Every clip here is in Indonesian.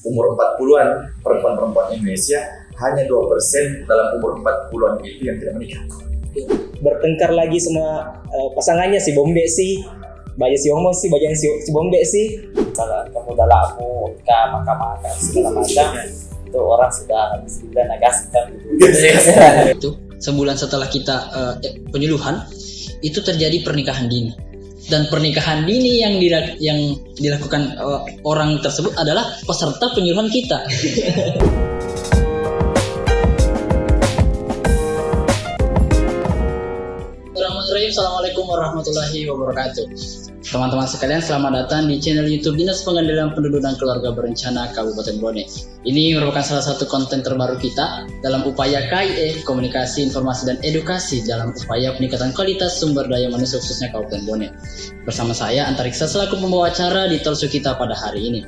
umur 40-an, perempuan-perempuan Indonesia hanya 2% dalam umur 40-an itu yang tidak menikah. Bertengkar lagi sama pasangannya, si Bombe sih, baju si Homo sih, baju si Bombe sih. Kalau kamu dalamu, maka segala macam, itu orang sudah bisa nagaskan gitu. Itu sebulan setelah kita penyuluhan, itu terjadi pernikahan dini. Dan pernikahan dini yang dilakukan orang tersebut adalah peserta penyuluhan kita. Assalamualaikum warahmatullahi wabarakatuh. Teman-teman sekalian, selamat datang di channel YouTube Dinas Pengendalian Penduduk dan Keluarga Berencana Kabupaten Bone. Ini merupakan salah satu konten terbaru kita dalam upaya KIE, komunikasi, informasi, dan edukasi dalam upaya peningkatan kualitas sumber daya manusia khususnya Kabupaten Bone. Bersama saya Antariksa selaku pembawa acara di talkshow kita pada hari ini.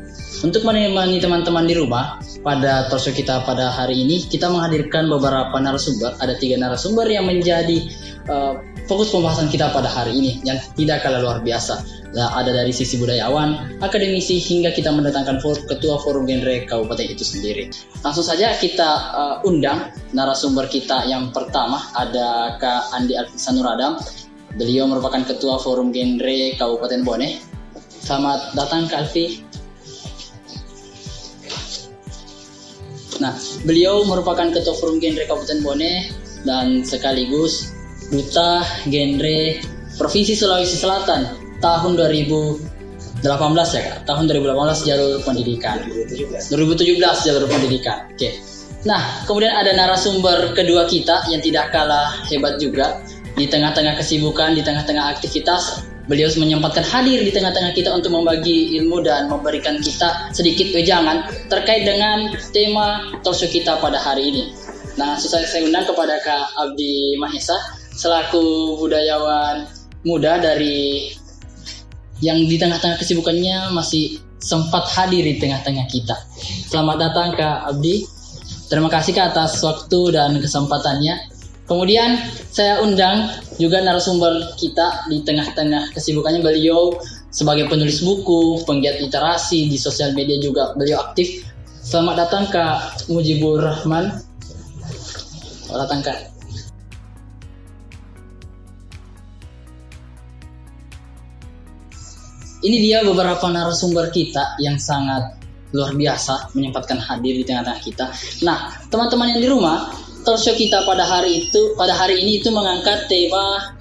Untuk menemani teman-teman di rumah, pada talkshow kita pada hari ini kita menghadirkan beberapa narasumber. Ada 3 narasumber yang menjadi fokus pembahasan kita pada hari ini yang tidak kalah luar biasa. Nah, ada dari sisi budayawan, akademisi, hingga kita mendatangkan ketua forum genre kabupaten itu sendiri. Langsung saja kita undang narasumber kita yang pertama, ada Kak Andi Alfiksa Nuradam. Beliau merupakan ketua forum genre Kabupaten Bone. Selamat datang Kak Alfi. Nah, beliau merupakan ketua forum genre Kabupaten Bone dan sekaligus Duta Genre Provinsi Sulawesi Selatan tahun 2018 ya Kak? Tahun 2018 jalur pendidikan. 2017 jalur pendidikan. Oke. Nah, kemudian ada narasumber kedua kita yang tidak kalah hebat juga. Di tengah-tengah kesibukan, di tengah-tengah aktivitas, beliau menyempatkan hadir di tengah-tengah kita untuk membagi ilmu dan memberikan kita sedikit wejangan terkait dengan tema talkshow kita pada hari ini. Nah, saya undang kepada Kak Abdi Mahesa selaku budayawan muda dari yang di tengah-tengah kesibukannya masih sempat hadir di tengah-tengah kita. Selamat datang Kak Abdi. Terima kasih Kak atas waktu dan kesempatannya. Kemudian saya undang juga narasumber kita di tengah-tengah kesibukannya. Beliau sebagai penulis buku, penggiat literasi di sosial media juga beliau aktif. Selamat datang Kak Mujibur Rahman. Selamat datang Kak. Ini dia beberapa narasumber kita yang sangat luar biasa menyempatkan hadir di tengah-tengah kita. Nah, teman-teman yang di rumah, talkshow kita pada hari ini itu mengangkat tema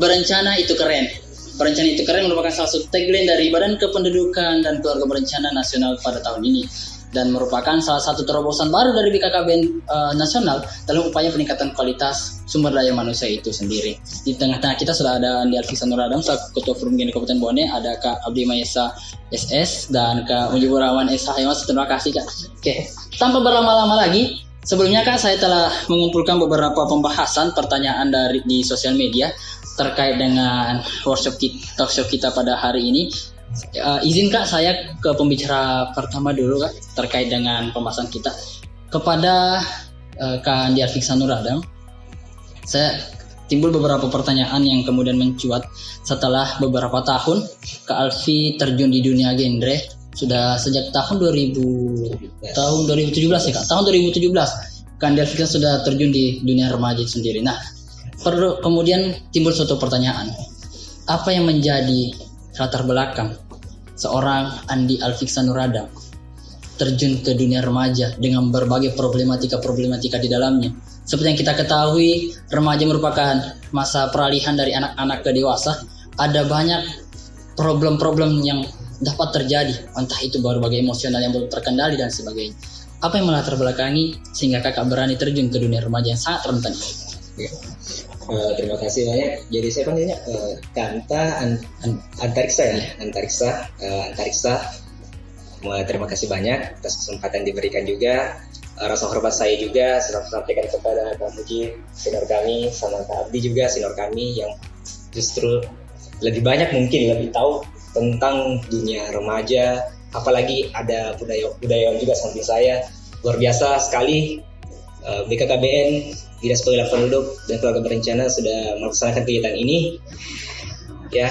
berencana itu keren. Berencana itu keren merupakan salah satu tagline dari Badan Kependudukan dan Keluarga Berencana Nasional pada tahun ini dan merupakan salah satu terobosan baru dari BKKBN nasional dalam upaya peningkatan kualitas sumber daya manusia itu sendiri. Di tengah-tengah kita sudah ada Andi Alfiksa Nuradam selaku Ketua Forum Genre Kabupaten Bone, ada Kak Abdi Mahesa SS dan Kak Mujibur Rahman SH. Terima kasih Kak. Oke, tanpa berlama-lama lagi, sebelumnya Kak saya telah mengumpulkan beberapa pembahasan pertanyaan di sosial media terkait dengan talkshow kita pada hari ini. Izin Kak saya ke pembicara pertama dulu Kak terkait dengan pembahasan kita kepada Kak Andi Alfiksa Nuradam. Saya timbul beberapa pertanyaan yang kemudian mencuat setelah beberapa tahun Kak Alfi terjun di dunia genre sudah sejak tahun 2017 ya Kak. Tahun 2017 Kak Andi Alfiksa sudah terjun di dunia remaja sendiri. Nah, kemudian timbul suatu pertanyaan. Apa yang menjadi latar belakang seorang Andi Alfiksa Nuradam terjun ke dunia remaja dengan berbagai problematika di dalamnya? Seperti yang kita ketahui, remaja merupakan masa peralihan dari anak-anak ke dewasa. Ada banyak problem-problem yang dapat terjadi, entah itu berbagai emosional yang belum terkendali dan sebagainya. Apa yang melatar belakangi sehingga kakak berani terjun ke dunia remaja yang sangat rentan? Terima kasih banyak. Jadi saya panggilnya Kanta Antariksa ya, Antariksa. Terima kasih banyak atas kesempatan diberikan juga. Rasa hormat saya juga saya sampaikan kepada Kak Muji, senior kami, sama Kak Abdi juga senior kami yang justru lebih banyak mungkin lebih tahu tentang dunia remaja. Apalagi ada budaya juga samping saya. Luar biasa sekali. BKKBN Dinas Pengendalian Penduduk dan Keluarga Berencana sudah melaksanakan kegiatan ini. Ya,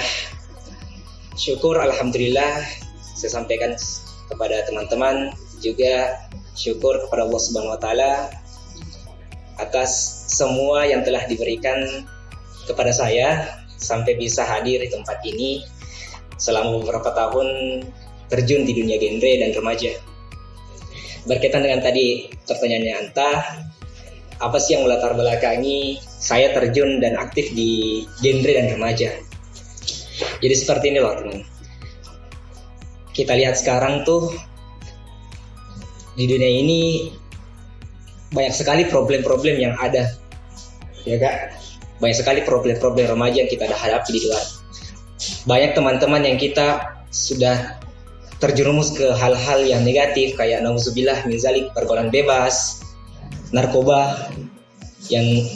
syukur alhamdulillah saya sampaikan kepada teman-teman juga syukur kepada Allah Subhanahu wa taala atas semua yang telah diberikan kepada saya sampai bisa hadir di tempat ini selama beberapa tahun terjun di dunia genre dan remaja. Berkaitan dengan tadi pertanyaannya Anta, apa sih yang melatar belakangi saya terjun dan aktif di genre dan remaja? Jadi seperti ini loh teman. Kita lihat sekarang tuh di dunia ini banyak sekali problem-problem yang ada, ya kak. Banyak sekali problem-problem remaja yang kita hadapi di luar. Banyak teman-teman yang kita sudah terjerumus ke hal-hal yang negatif kayak nauzubillah min zalik, pergaulan bebas, narkoba yang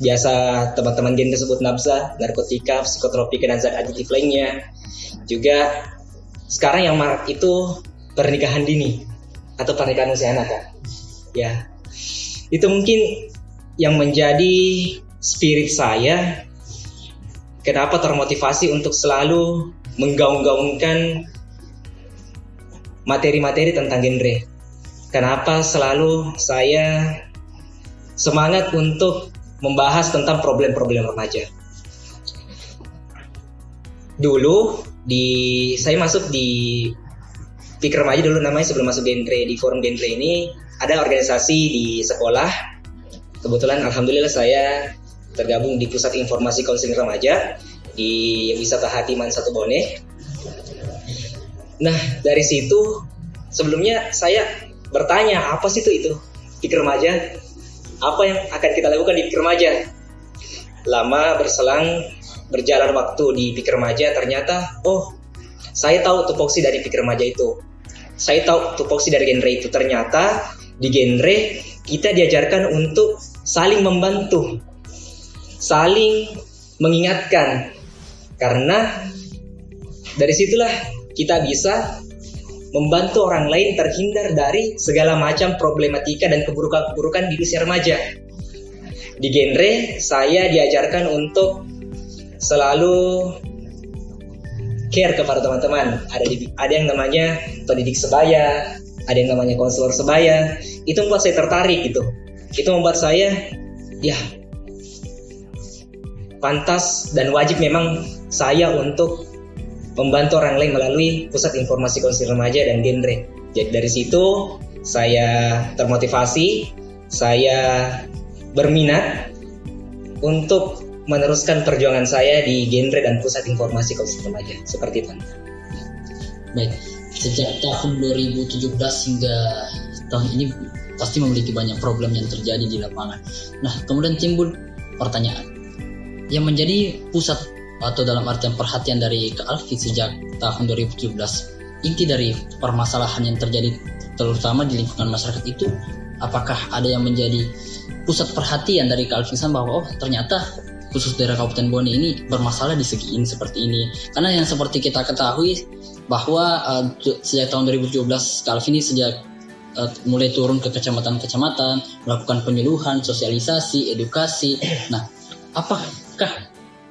biasa teman-teman genre sebut nabza, narkotika, psikotropika dan zat aditif lainnya. Juga sekarang yang marak itu pernikahan dini atau pernikahan usia anak kan. Ya. Itu mungkin yang menjadi spirit saya kenapa termotivasi untuk selalu menggaung-gaungkan materi-materi tentang genre. Kenapa selalu saya semangat untuk membahas tentang problem-problem remaja. Dulu saya masuk di Pikir Remaja dulu namanya sebelum masuk genre. Di forum genre ini ada organisasi di sekolah. Kebetulan alhamdulillah saya tergabung di Pusat Informasi Konseling Remaja di Wisata Hatiman 1 Bone. Nah, dari situ sebelumnya saya bertanya, apa sih itu Pikir Remaja? Apa yang akan kita lakukan di Pikir Remaja? Lama berjalan waktu di Pikir Remaja, ternyata saya tahu tupoksi dari Pikir Remaja itu. Saya tahu tupoksi dari genre itu. Ternyata di genre kita diajarkan untuk saling membantu, saling mengingatkan. Karena dari situlah kita bisa membantu orang lain terhindar dari segala macam problematika dan keburukan-keburukan di usia remaja. Di genre saya diajarkan untuk selalu care kepada teman-teman. Ada yang namanya pendidik sebaya, ada yang namanya konselor sebaya. Itu membuat saya tertarik gitu. Itu membuat saya pantas dan wajib memang saya untuk membantu orang lain melalui Pusat Informasi Konseling Remaja dan Genre. Jadi dari situ saya termotivasi, saya berminat untuk meneruskan perjuangan saya di Genre dan Pusat Informasi Konseling Remaja. Seperti itu. Baik, sejak tahun 2017 hingga tahun ini pasti memiliki banyak problem yang terjadi di lapangan. Nah, kemudian timbul pertanyaan yang menjadi pusat atau dalam artian perhatian dari Kak Alfi sejak tahun 2017, inti dari permasalahan yang terjadi terutama di lingkungan masyarakat itu, apakah ada yang menjadi pusat perhatian dari Kak Alfi bahwa ternyata khusus daerah Kabupaten Bone ini bermasalah di segi ini seperti ini? Karena yang seperti kita ketahui bahwa sejak tahun 2017 Kak Alfi ini sejak mulai turun ke kecamatan-kecamatan, melakukan penyuluhan, sosialisasi, edukasi. Nah, apakah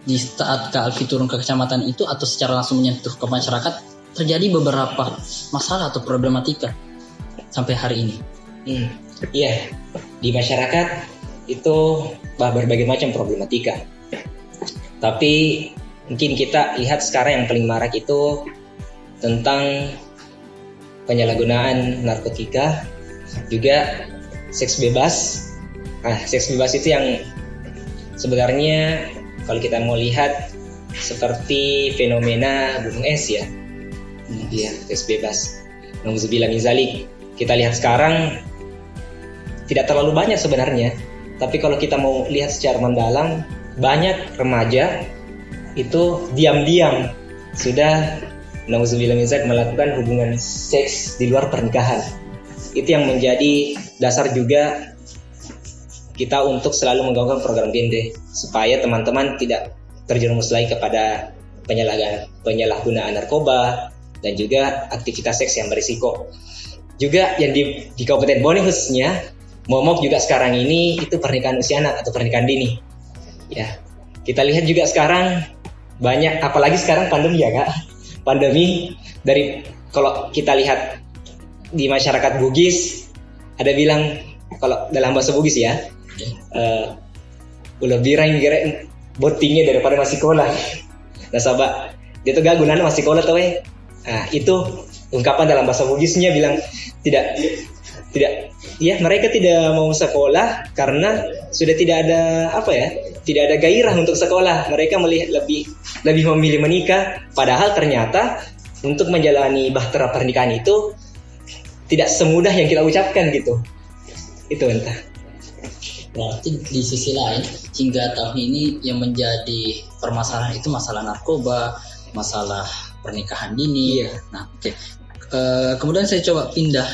di saat Kak Alfi turun ke kecamatan itu atau secara langsung menyentuh ke masyarakat terjadi beberapa masalah atau problematika sampai hari ini? Iya, di masyarakat itu berbagai macam problematika. Tapi mungkin kita lihat sekarang yang paling marak itu tentang penyalahgunaan narkotika, juga seks bebas. Seks bebas itu yang sebenarnya kalau kita mau lihat seperti fenomena gunung es ya. Seks bebas. Nauzubillah min zalik. Kita lihat sekarang tidak terlalu banyak sebenarnya, tapi kalau kita mau lihat secara mendalam, banyak remaja itu diam-diam sudah nauzubillah min zalik melakukan hubungan seks di luar pernikahan. Itu yang menjadi dasar juga kita untuk selalu menggaungkan program genre supaya teman-teman tidak terjerumus lagi kepada penyalahgunaan narkoba dan juga aktivitas seks yang berisiko. Juga yang di Kabupaten Bone khususnya, momok juga sekarang ini itu pernikahan usia anak atau pernikahan dini. Ya, kita lihat juga sekarang banyak, apalagi sekarang pandemi ya Kak. Pandemi dari kalau kita lihat di masyarakat Bugis ada bilang, kalau dalam bahasa Bugis ya, ulah birang kira botingnya daripada masih sekolah. Nah sahabat, dia tuh gak gunanya masih sekolah tuh Nah itu ungkapan dalam bahasa Bugisnya bilang tidak, ya mereka tidak mau sekolah karena sudah tidak ada tidak ada gairah untuk sekolah. Mereka melihat lebih memilih menikah. Padahal ternyata untuk menjalani bahtera pernikahan itu tidak semudah yang kita ucapkan gitu. Itu entah. Berarti di sisi lain hingga tahun ini yang menjadi permasalahan itu masalah narkoba, masalah pernikahan dini. Iya. Nah, oke. Kemudian saya coba pindah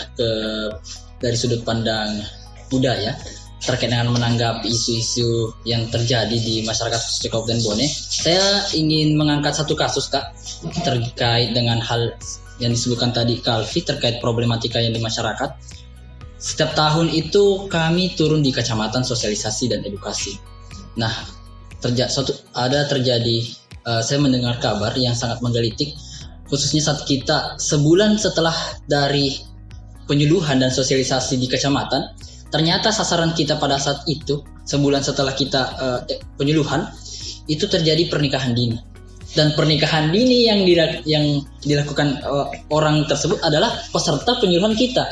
dari sudut pandang budaya terkait dengan menanggapi isu-isu yang terjadi di masyarakat khususnya Kabupaten Bone. Saya ingin mengangkat satu kasus Kak terkait dengan hal yang disebutkan tadi Kalvi terkait problematika yang di masyarakat. Setiap tahun itu kami turun di kecamatan sosialisasi dan edukasi. Nah, terjadi saya mendengar kabar yang sangat menggelitik, khususnya saat kita sebulan setelah dari penyuluhan dan sosialisasi di kecamatan, ternyata sasaran kita pada saat itu sebulan setelah kita penyuluhan itu terjadi pernikahan dini. Dan pernikahan dini yang dilakukan orang tersebut adalah peserta penyuluhan kita.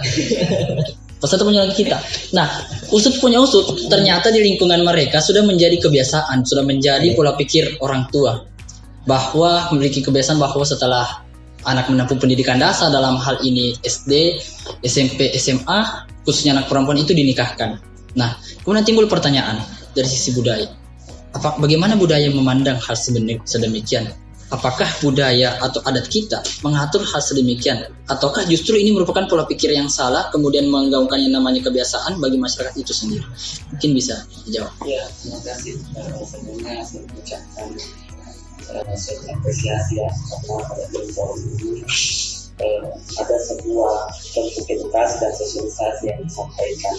Nah, usut punya usut, ternyata di lingkungan mereka sudah menjadi kebiasaan, sudah menjadi pola pikir orang tua bahwa memiliki kebiasaan bahwa setelah anak menempuh pendidikan dasar dalam hal ini SD, SMP, SMA, khususnya anak perempuan itu dinikahkan. Nah, kemudian timbul pertanyaan dari sisi budaya. Bagaimana budaya memandang hal sedemikian? Apakah budaya atau adat kita mengatur hal sedemikian? Ataukah justru ini merupakan pola pikir yang salah kemudian menggaungkan yang namanya kebiasaan bagi masyarakat itu sendiri? Mungkin bisa dijawab. Ya, terima kasih. Sebelumnya saya mengucapkan saya apresiasi ya karena pada forum ini ada sebuah bentuk edukasi dan sosialisasi yang disampaikan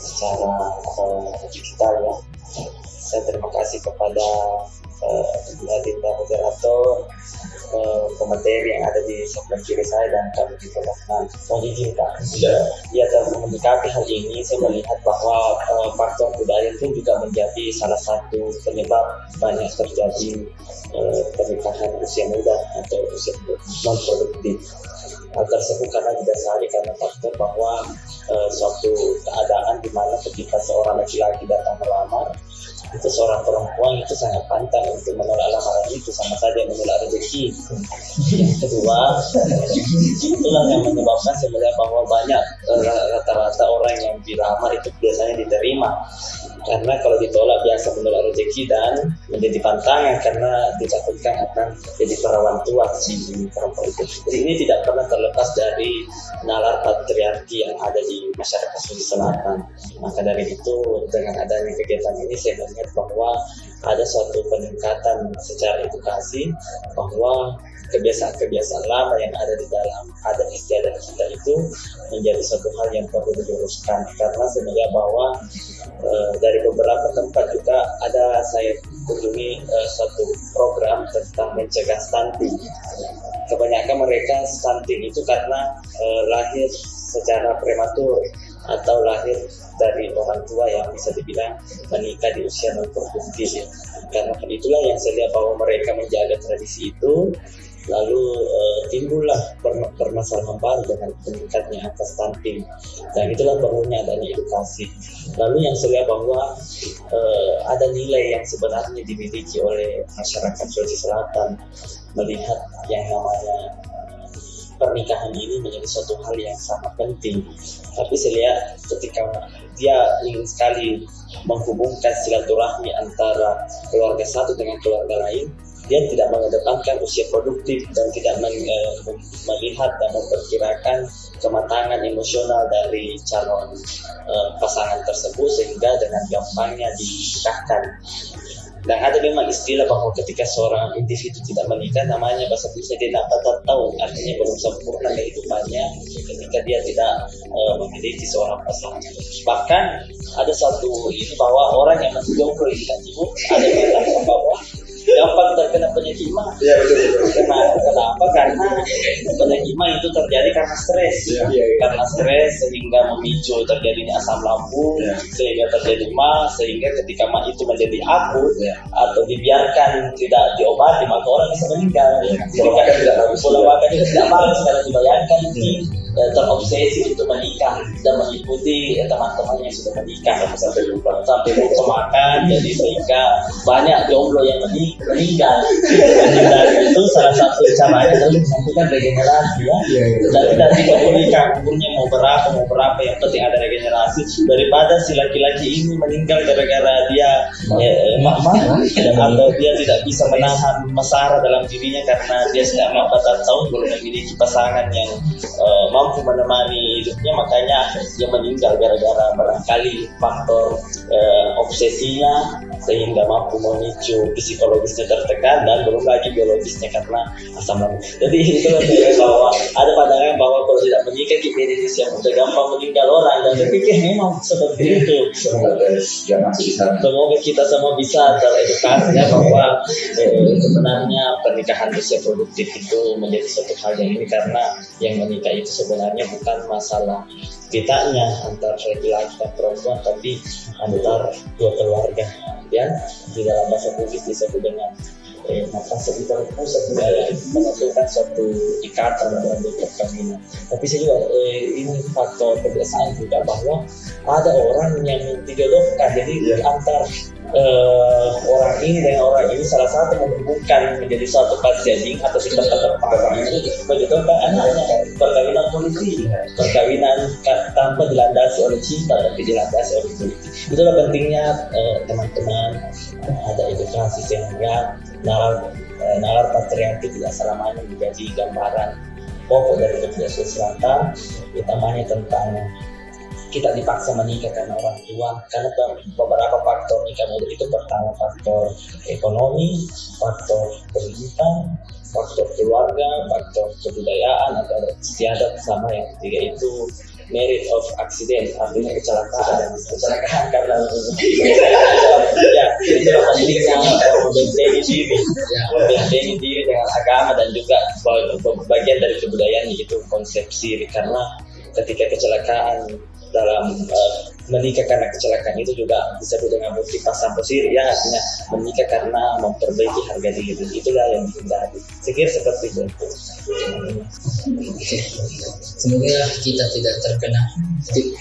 secara digital ya. Saya terima kasih kepada Dinda moderator, pemateri yang ada di sebelah kiri saya dan kami di belakang. Mohon izin Kak, ya dalam menyikapi hal ini saya melihat bahwa faktor budaya itu juga menjadi salah satu penyebab banyak terjadi pernikahan usia muda atau usia non produktif. Hal tersebut karena didasari karena faktor bahwa suatu keadaan di mana ketika seorang laki-laki datang melamar, itu seorang perempuan itu sangat pantang untuk menolak lamaran itu, sama saja menolak rezeki. Yang kedua, itulah yang menyebabkan sebenarnya bahwa banyak rata-rata orang yang dilamar itu biasanya diterima, karena kalau ditolak biasa menolak rezeki dan menjadi pantangan karena ditakutkan akan jadi perawan tua si perempuan itu. Jadi ini tidak pernah terlepas dari nalar patriarki yang ada di masyarakat Sulawesi Selatan. Maka dari itu dengan adanya kegiatan ini saya melihat bahwa ada suatu peningkatan secara edukasi bahwa kebiasaan-kebiasaan lama yang ada di dalam adat istiadat kita itu menjadi suatu hal yang perlu diluruskan, karena sebenarnya bahwa dari beberapa tempat juga ada saya kunjungi suatu program tentang mencegah stunting. Kebanyakan mereka stunting itu karena lahir secara prematur atau lahir dari orang tua yang bisa dibilang menikah di usia non produktif. Karena itulah yang saya lihat bahwa mereka menjaga tradisi itu, lalu timbullah permasalahan baru dengan meningkatnya angka stunting, dan itulah perlunya adanya edukasi. Lalu yang saya lihat bahwa ada nilai yang sebenarnya dimiliki oleh masyarakat Sulawesi Selatan melihat yang namanya pernikahan ini menjadi suatu hal yang sangat penting. Tapi saya lihat ketika dia ingin sekali menghubungkan silaturahmi antara keluarga satu dengan keluarga lain, dia tidak mengedepankan usia produktif dan tidak melihat dan memperkirakan kematangan emosional dari calon pasangan tersebut, sehingga dengan gampangnya dinikahkan. Dan ada memang istilah bahwa ketika seorang individu tidak menikah, namanya bahasa Indonesia dia tidak tahu, artinya belum sempurna kehidupannya ketika dia tidak memiliki seorang pasangan. Bahkan ada satu ini bahwa orang yang masih jomblo ini kan ibu ada yang bahwa gampang terkena penyakit mah. Iya betul. Kenapa? Karena penyakit mah itu terjadi karena stres. Karena stres sehingga memicu terjadinya asam lambung, sehingga terjadi mah, sehingga ketika mah itu menjadi akut atau dibiarkan tidak diobati maka orang bisa meninggal. Pola makan juga tidak bagus karena dibayangkan terobsesi untuk menikah dan mengikuti teman-teman yang sudah menikah sampai lupa makan, jadi sehingga banyak jomblo yang meninggal. Dan itu salah satu caranya adalah melakukan regenerasi ya. Dan tidak dipedulikan umurnya mau berapa yang penting ada regenerasi, daripada si laki-laki ini meninggal gara-gara dia atau dia tidak bisa menahan mesara dalam dirinya karena dia sudah 40 tahun belum memiliki pasangan yang mampu menemani hidupnya, makanya dia meninggal gara-gara barangkali faktor obsesinya sehingga mampu memicu psikologisnya tertekan dan belum lagi biologisnya karena asam lambung. Jadi itu bahwa ada pandangan bahwa kalau tidak menikah kita ini siap mudah gampang meninggal orang, dan berpikir memang seperti itu. Semoga kita semua bisa teredukasi ya bahwa sebenarnya pernikahan usia produktif itu menjadi suatu hal yang ini, karena yang menikah itu sebenarnya bukan masalah kitanya antar laki-laki dan perempuan, tapi antar dua keluarga ya. Di dalam bahasa Bugis disebut dengan maka sekitar pusat budaya menentukan suatu ikatan dalam perkawinan. Tapi saya juga ini faktor kebiasaan juga bahwa ada orang yang dijodohkan, jadi antar orang ini dengan orang ini salah satu menghubungkan menjadi suatu pasangan atau sistem terpaksa itu menjodohkan anaknya. Perkawinan politik, perkawinan tanpa dilandasi oleh cinta tapi dilandasi oleh politik. Itulah pentingnya teman-teman ada edukasi sehingga nalar patriarki tidak selamanya menjadi gambaran pokok dari kebiasaan selatan, utamanya tentang kita dipaksa menikah karena orang tua, karena beberapa faktor nikah muda itu. Pertama faktor ekonomi, faktor pendidikan, faktor keluarga, faktor kebudayaan atau istiadat, sama yang ketiga itu merit of accident, artinya kecelakaan karena ya itu pentingnya membentengi diri dengan agama dan juga bagian dari kebudayaan yaitu konsepsi, karena ketika kecelakaan dalam menikah karena kecelakaan itu juga disebut dengan bukti pasang posir ya, artinya menikah karena memperbaiki harga diri. Itulah yang dihindari. Saya kira seperti itu. Semoga kita tidak terkena,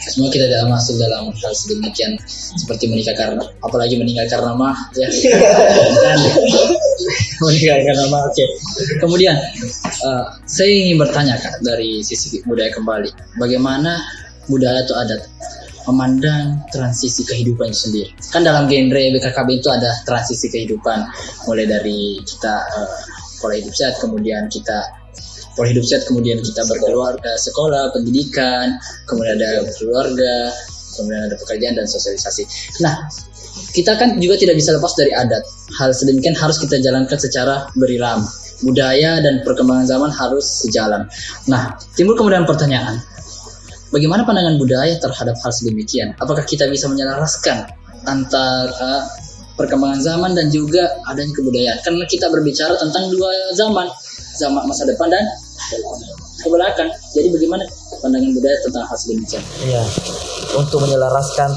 semua kita tidak masuk dalam hal sedemikian seperti menikah karena, apalagi menikah karena mah ya. Dan menikah karena mah. Oke. Kemudian saya ingin bertanya Kak, dari sisi budaya kembali, bagaimana budaya atau adat memandang transisi kehidupan itu sendiri? Kan dalam genre BKKB itu ada transisi kehidupan, mulai dari kita pola hidup sehat, kemudian kita berkeluarga, sekolah, pendidikan, kemudian ada keluarga, kemudian ada pekerjaan dan sosialisasi. Nah, kita kan juga tidak bisa lepas dari adat. Hal sedemikian harus kita jalankan secara berirama. Budaya dan perkembangan zaman harus sejalan. Nah, timbul kemudian pertanyaan, bagaimana pandangan budaya terhadap hal sedemikian? Apakah kita bisa menyelaraskan antara perkembangan zaman dan juga adanya kebudayaan? Karena kita berbicara tentang dua zaman masa depan dan ke belakang. Jadi bagaimana pandangan budaya tentang hal sedemikian? Iya, untuk menyelaraskan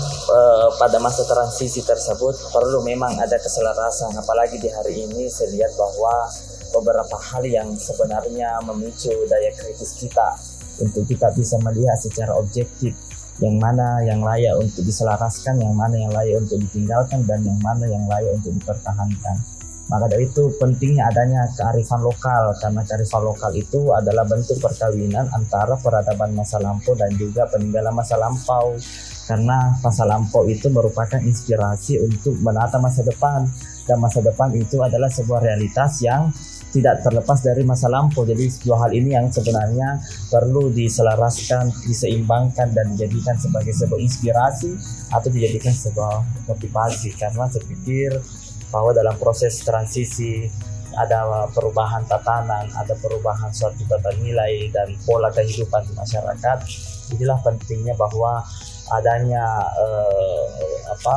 pada masa transisi tersebut perlu memang ada keselarasan. Apalagi di hari ini saya lihat bahwa beberapa hal yang sebenarnya memicu daya kritis kita untuk kita bisa melihat secara objektif yang mana yang layak untuk diselaraskan, yang mana yang layak untuk ditinggalkan, dan yang mana yang layak untuk dipertahankan. Maka dari itu pentingnya adanya kearifan lokal, karena kearifan lokal itu adalah bentuk perkawinan antara peradaban masa lampau dan juga peninggalan masa lampau. Karena masa lampau itu merupakan inspirasi untuk menata masa depan, dan masa depan itu adalah sebuah realitas yang tidak terlepas dari masa lampau. Jadi dua hal ini yang sebenarnya perlu diselaraskan, diseimbangkan, dan dijadikan sebagai sebuah inspirasi atau dijadikan sebuah motivasi. Karena saya pikir bahwa dalam proses transisi ada perubahan tatanan, ada perubahan suatu tata nilai dan pola kehidupan di masyarakat. Inilah pentingnya bahwa adanya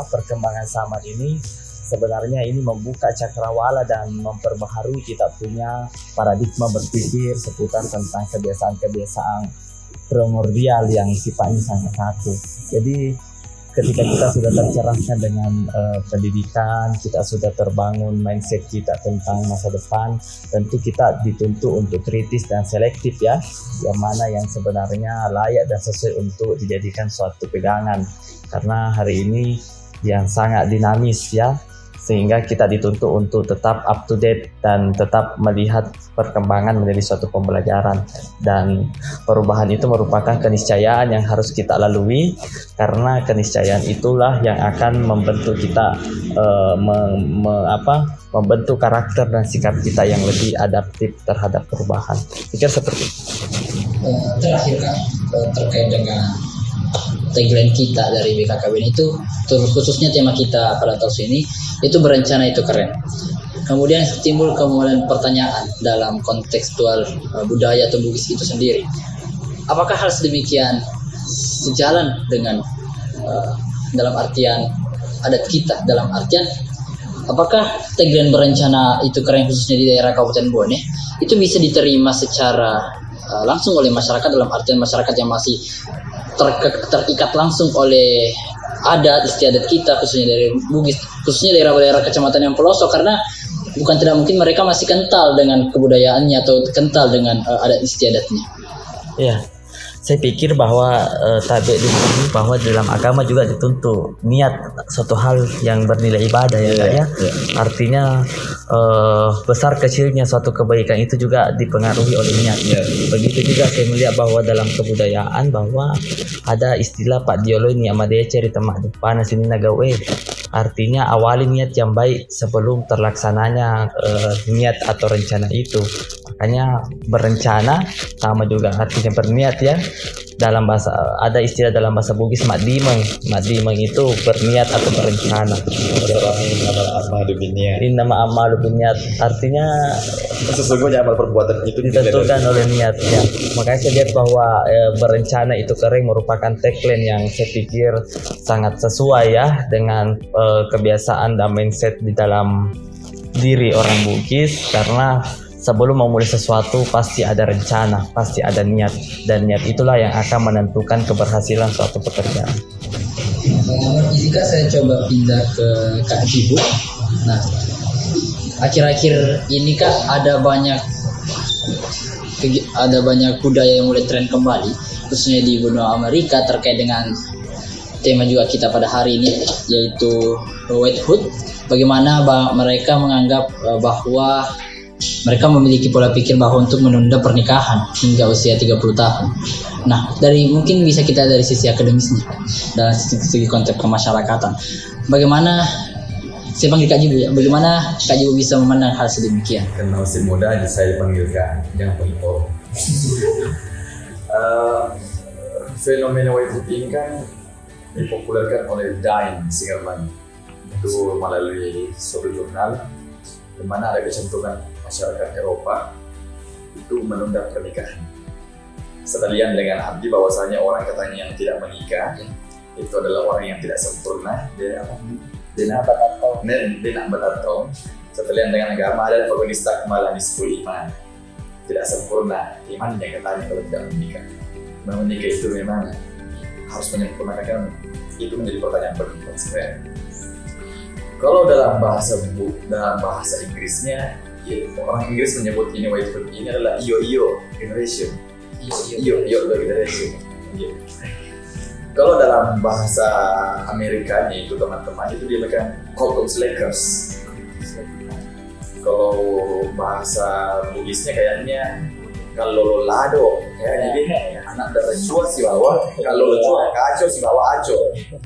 perkembangan zaman ini sebenarnya ini membuka cakrawala dan memperbaharui kita punya paradigma berpikir seputar tentang kebiasaan-kebiasaan primordial yang sifatnya sangat satu. Jadi ketika kita sudah tercerahkan dengan pendidikan, kita sudah terbangun mindset kita tentang masa depan, tentu kita dituntut untuk kritis dan selektif ya, yang mana yang sebenarnya layak dan sesuai untuk dijadikan suatu pegangan. Karena hari ini yang sangat dinamis ya, sehingga kita dituntut untuk tetap up to date dan tetap melihat perkembangan menjadi suatu pembelajaran, dan perubahan itu merupakan keniscayaan yang harus kita lalui, karena keniscayaan itulah yang akan membentuk kita membentuk karakter dan sikap kita yang lebih adaptif terhadap perubahan. Pikir seperti itu. Terakhir Kak, terkait dengan tagline kita dari BKKBN itu, khususnya tema kita pada tahun ini itu berencana itu keren. Kemudian timbul kemudian pertanyaan dalam kontekstual budaya atau Bugis itu sendiri. Apakah hal sedemikian sejalan dengan dalam artian adat kita, dalam artian apakah tagline berencana itu keren khususnya di daerah Kabupaten Bone itu bisa diterima secara langsung oleh masyarakat, dalam artian masyarakat yang masih terikat langsung oleh adat istiadat kita, khususnya dari Bugis, khususnya daerah-daerah kecamatan yang pelosok, karena bukan tidak mungkin mereka masih kental dengan kebudayaannya atau kental dengan adat istiadatnya. Ya, saya pikir bahwa tabe di sini bahwa dalam agama juga dituntut niat suatu hal yang bernilai ibadah ya. Artinya besar kecilnya suatu kebaikan itu juga dipengaruhi oleh niat. Begitu juga saya melihat bahwa dalam kebudayaan bahwa ada istilah Pak Diolo ini amadea cerita mak depan sini nagawe. Artinya awali niat yang baik sebelum terlaksananya niat atau rencana itu. Makanya berencana sama juga artinya berniat ya. Dalam bahasa ada istilah dalam bahasa Bugis makdimeng. Makdimeng itu berniat atau berencana. Ini nama amal biniat. Artinya sesungguhnya amal perbuatan itu ditentukan oleh niat ya. Makanya saya lihat bahwa berencana itu kering merupakan tagline yang saya pikir sangat sesuai ya dengan kebiasaan dan mindset di dalam diri orang Bugis, karena sebelum memulai sesuatu pasti ada rencana, pasti ada niat, dan niat itulah yang akan menentukan keberhasilan suatu pekerjaan. Jika saya coba pindah ke Kak Jibu, nah akhir-akhir ini Kak ada banyak budaya yang mulai tren kembali, khususnya di benua Amerika terkait dengan tema juga kita pada hari ini, yaitu Whitehood. Bagaimana mereka menganggap bahwa mereka memiliki pola pikir bahwa untuk menunda pernikahan hingga usia 30 tahun. Nah, mungkin bisa kita dari sisi akademisnya dan segi konteks kemasyarakatan. Bagaimana, saya panggil Kak Jibu ya, bagaimana Kak Jibu bisa memandang hal sedemikian? Karena masih muda, saya panggilkan, jangan panggil Om. Fenomena Whitehood ini kan dipopulerkan oleh Dine Singerman. Itu melalui suatu jurnal di mana ada kecenderungan masyarakat Eropa itu menunda pernikahan. Sekalian dengan arti bahwasanya orang katanya yang tidak menikah itu adalah orang yang tidak sempurna, dia nak bertato. Sekalian dengan agama ada fakulista kemalan di 10 iman, tidak sempurna imannya katanya kalau tidak menikah. Menikah itu memang harus menyempurnakan, itu menjadi pertanyaan penting sebenarnya. Kalau dalam bahasa Inggrisnya, ya, orang Inggris menyebut ini Whitehood ini adalah yo generation. Yo generation. Yeah. Kalau dalam bahasa Amerikanya itu teman-teman itu dia bilang Cocoa Slackers. Kalau bahasa Bugisnya kayaknya kalau lado ya, jadi anak bercua si bawa, kalau cua kacau si bawa aco.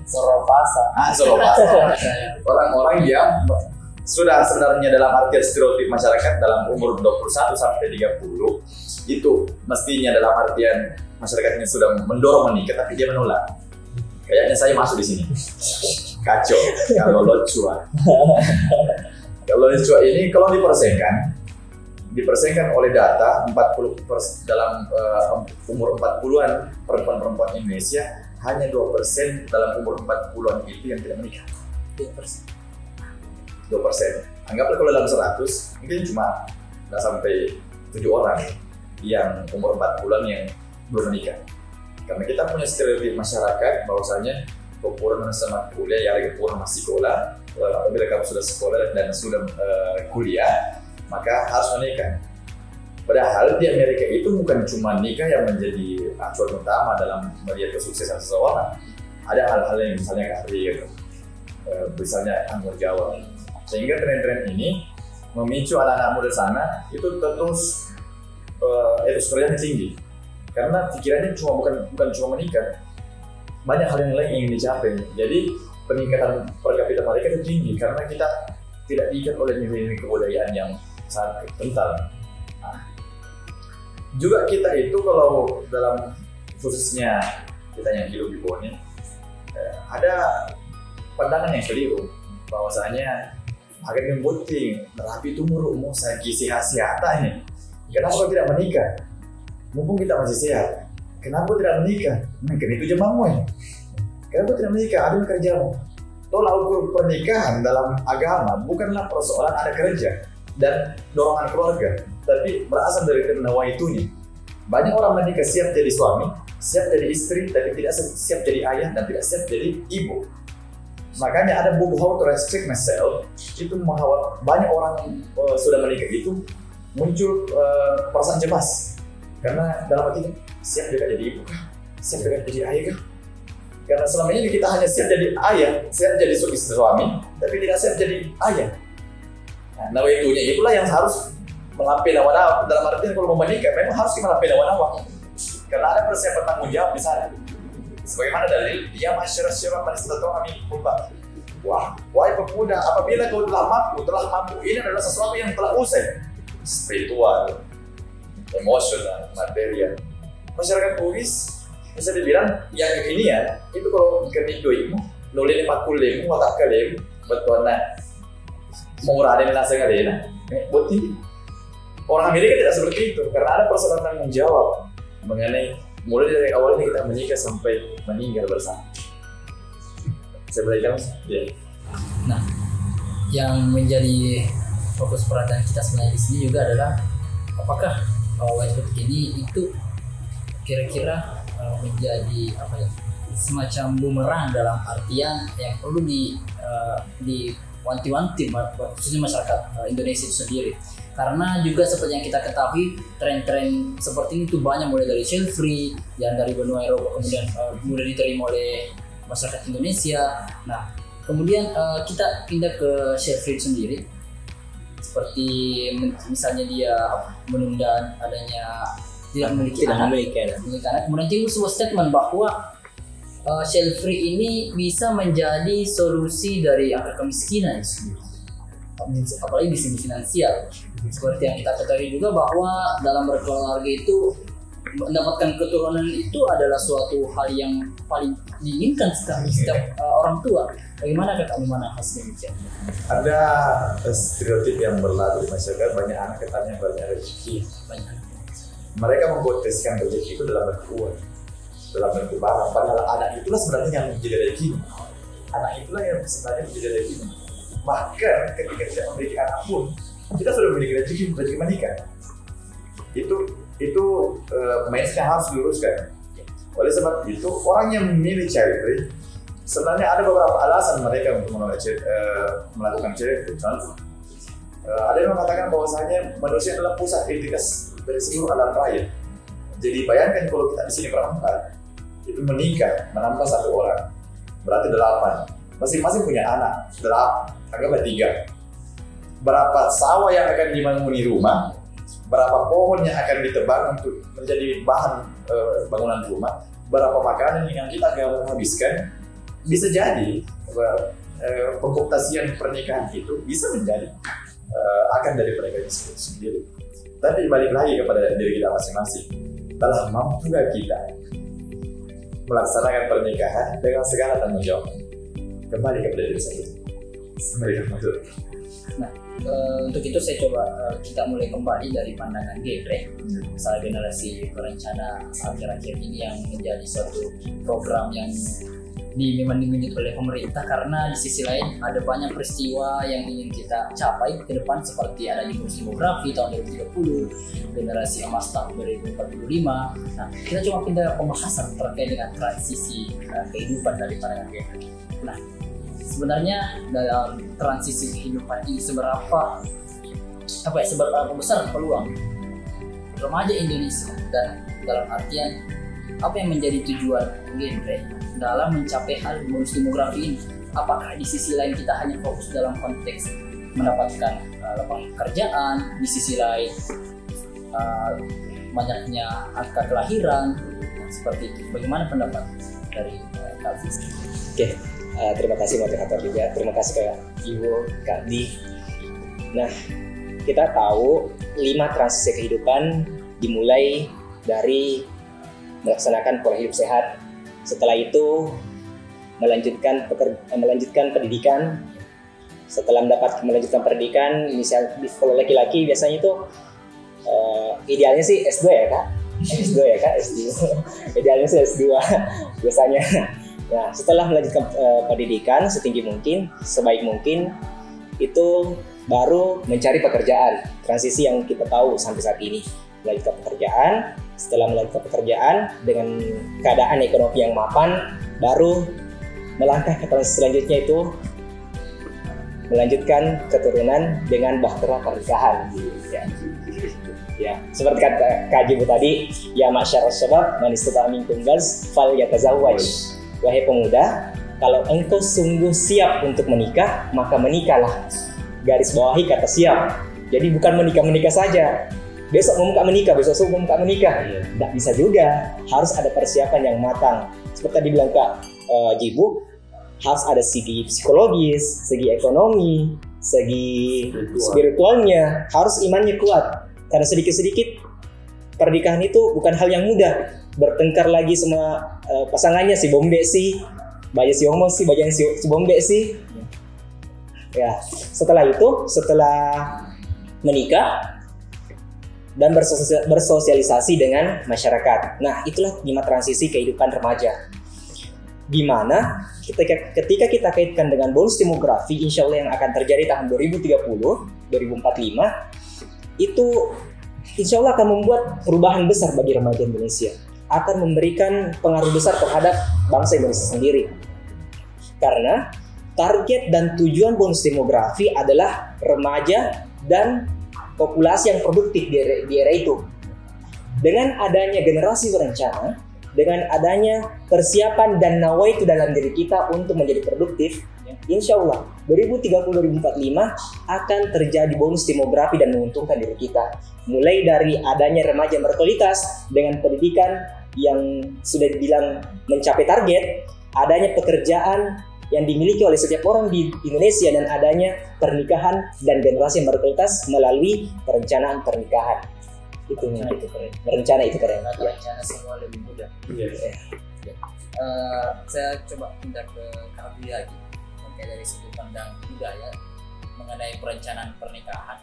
Soropasa. Orang-orang yang sudah sebenarnya dalam arti stereotip masyarakat dalam umur 21 sampai 30 itu mestinya dalam artian masyarakatnya sudah mendorong menikah, tapi dia menolak. Kayaknya saya masuk di sini. Kacau kalau locua. Kalau locua ini kalau dipersenkan oleh data 40% dalam umur 40-an perempuan Indonesia, hanya 2% dalam umur 40-an itu yang tidak menikah. 2%. 2%. Anggaplah kalau dalam 100 mungkin cuma nggak sampai 7 orang yang umur 4 bulan yang belum menikah. Karena kita punya stereotip masyarakat bahwasanya kepura sama kuliah ya lagi pura masih sekolah. Apabila kamu sudah sekolah dan sudah kuliah, maka harus menikah. Padahal di Amerika itu bukan cuma nikah yang menjadi acuan utama dalam melihat kesuksesan seseorang. Ada hal-hal yang misalnya karir, misalnya tanggung jawab. Sehingga tren-tren ini memicu anak-anak muda sana itu terus etos kerjanya tinggi. Karena pikirannya bukan cuma menikah, banyak hal yang lain yang ingin dicapai. Jadi peningkatan per kapita mereka itu tinggi karena kita tidak diikat oleh nilai-nilai kebudayaan yang sangat kental. Juga kita itu kalau dalam khususnya kita yang hidup di Bone, ada pandangan yang keliru bahwasanya akan yang penting terapi itu umur saya kisi hasiata ini. Kenapa tidak menikah? Mumpung kita masih sehat. Kenapa tidak menikah? Mungkin itu jemamu ya. Kenapa tidak menikah? Ada kerjamu. Tolak ukur pernikahan dalam agama bukanlah persoalan ada kerja dan dorongan keluarga, tapi berasal dari kenawaitunya. Banyak orang menikah siap jadi suami, siap jadi istri, tapi tidak siap jadi ayah dan tidak siap jadi ibu. Makanya ada buku How to Restrict Myself, itu banyak orang sudah menikah itu muncul perasaan cemas karena dalam hatinya siap juga jadi ibu kah? Siap juga jadi ayah kah? Karena selama ini kita hanya siap jadi ayah, siap jadi suami, tapi tidak siap jadi ayah. Nah, nawaitunya itulah yang harus melampaui nawa-nawa. Dalam artian kalau mau menikah memang harus melampaui nawa-nawa. Karena ada persiapan tanggung jawab di sana. Sebagaimana dalil, ya masyarakat man istata'a minkum ba'ah. Wahai pemuda, apabila kau telah mampu, ini adalah sesuatu yang telah usai. Spiritual, emosional, material. Masyarakat Bugis bisa dibilang yang kekinian itu kalau kenidoimu, nolin 40 watak kalem, betul na mengurangin nasa kalena. Buat ini orang Amerika tidak seperti itu karena ada persoalan tanggung jawab mengenai mulai dari awalnya kita menikah sampai meninggal bersama. Saya berikan ya. Nah, yang menjadi fokus perhatian kita sebenarnya di sini juga adalah apakah white hood ini itu kira-kira menjadi apa ya, semacam bumerang dalam artian yang perlu diwanti-wanti khususnya masyarakat Indonesia itu sendiri. Karena juga seperti yang kita ketahui tren-tren seperti ini tuh banyak mulai dari child free yang dari benua Eropa kemudian mudah diterima oleh masyarakat Indonesia. Nah kemudian kita pindah ke child free sendiri seperti misalnya dia menunda adanya tidak memiliki anak. Kemudian timbul sebuah statement bahwa child free ini bisa menjadi solusi dari angka kemiskinan apalagi di sini finansial. Seperti yang kita ketahui juga bahwa dalam berkeluarga itu mendapatkan keturunan itu adalah suatu hal yang paling diinginkan setiap orang tua. Bagaimana Kak memahami demikian? Ada stereotip yang berlaku di masyarakat, banyak anak katanya banyak rezeki. Mereka mempotensikan rezeki itu dalam bentuk uang, dalam bentuk barang. Padahal anak itulah sebenarnya yang menjadi rezeki. Anak itulah yang sebenarnya menjadi rezeki. Bahkan ketika tidak memiliki anak pun kita sudah memiliki rezeki menikah. Itu mindset yang harus diluruskan. Oleh sebab itu orang yang memilih child free sebenarnya ada beberapa alasan mereka untuk melakukan child free. Contoh, ada yang mengatakan bahwasanya manusia adalah pusat entitas dari seluruh alam raya. Jadi bayangkan kalau kita di sini berempat itu menikah menambah 1 orang berarti 8. Masing-masing punya anak 8, anggaplah 3. Berapa sawah yang akan dibangun rumah, berapa pohon yang akan ditebang untuk menjadi bahan bangunan rumah, berapa makanan yang kita akan habiskan, bisa jadi pengkooptasian pernikahan itu bisa menjadi akan dari mereka itu sendiri. Tapi balik lagi kepada diri kita masing-masing, telah mampu kita melaksanakan pernikahan dengan segala tanggung jawab? Kembali kepada diri saya. Nah, untuk itu saya coba kita mulai kembali dari pandangan genre, misalnya generasi berencana akhir-akhir ini yang menjadi suatu program yang memang diminta oleh pemerintah, karena di sisi lain ada banyak peristiwa yang ingin kita capai ke depan, seperti adanya bonus demografi tahun 2030, generasi emas tahun 2045. Nah, kita cuma pindah pembahasan terkait dengan transisi kehidupan dari para kakek. Nah, sebenarnya dalam transisi kehidupan ini seberapa besar peluang remaja Indonesia, dan dalam artian apa yang menjadi tujuan genre dalam mencapai hal bonus demografi ini? Apakah di sisi lain kita hanya fokus dalam konteks mendapatkan lapangan pekerjaan, di sisi lain banyaknya angka kelahiran, seperti itu? Bagaimana pendapat dari Kak Fiz? Oke, terima kasih moderator juga. Terima kasih Kak Iwo, Kak Di. Nah, kita tahu 5 transisi kehidupan dimulai dari melaksanakan pola hidup sehat. Setelah itu melanjutkan pendidikan. Setelah melanjutkan pendidikan, misal kalau laki-laki biasanya itu idealnya sih S2 ya Kak. S2 ya Kak, S2. Idealnya sih S2 biasanya. Nah, setelah melanjutkan pendidikan setinggi mungkin, sebaik mungkin, itu baru mencari pekerjaan. Transisi yang kita tahu sampai saat ini, melanjutkan pekerjaan. Setelah melanjutkan pekerjaan dengan keadaan ekonomi yang mapan, baru melangkah ke transisi selanjutnya, itu melanjutkan keturunan dengan bahtera pernikahan. Ya, seperti kata Kak Jibu tadi, ya masyarakat syabab man istata'a minkum baz falyatazawwaj. Wahai pemuda, kalau engkau sungguh siap untuk menikah, maka menikahlah. Garis bawahi kata siap. Jadi bukan menikah saja. Besok mau menikah, besok subuh mau menikah. Tidak bisa juga. Harus ada persiapan yang matang. Seperti tadi bilang Kak Jibu, harus ada segi psikologis, segi ekonomi, segi spiritualnya, harus imannya kuat. Karena sedikit-sedikit pernikahan itu bukan hal yang mudah. Bertengkar lagi sama pasangannya, si bombe sih, baya si homo sih, baya si bombe sih. Ya, setelah menikah dan bersosialisasi dengan masyarakat. Nah, itulah 5 transisi kehidupan remaja. Di mana ketika kita kaitkan dengan bonus demografi, insya Allah yang akan terjadi tahun 2030, 2045, itu insya Allah akan membuat perubahan besar bagi remaja Indonesia. Akan memberikan pengaruh besar terhadap bangsa Indonesia sendiri. Karena target dan tujuan bonus demografi adalah remaja dan populasi yang produktif di era itu. Dengan adanya generasi berencana, dengan adanya persiapan dan nawaitu dalam diri kita untuk menjadi produktif, insya Allah 2030-2045 akan terjadi bonus demografi dan menguntungkan diri kita. Mulai dari adanya remaja berkualitas dengan pendidikan yang sudah dibilang mencapai target, adanya pekerjaan yang dimiliki oleh setiap orang di Indonesia, dan adanya pernikahan dan generasi yang berkualitas melalui perencanaan pernikahan. Itu keren. Berencana itu keren. Rencana semua lebih mudah. Iya. Saya coba pindah ke Kak Abdi lagi, terkait dari sudut pandang budaya mengenai perencanaan pernikahan.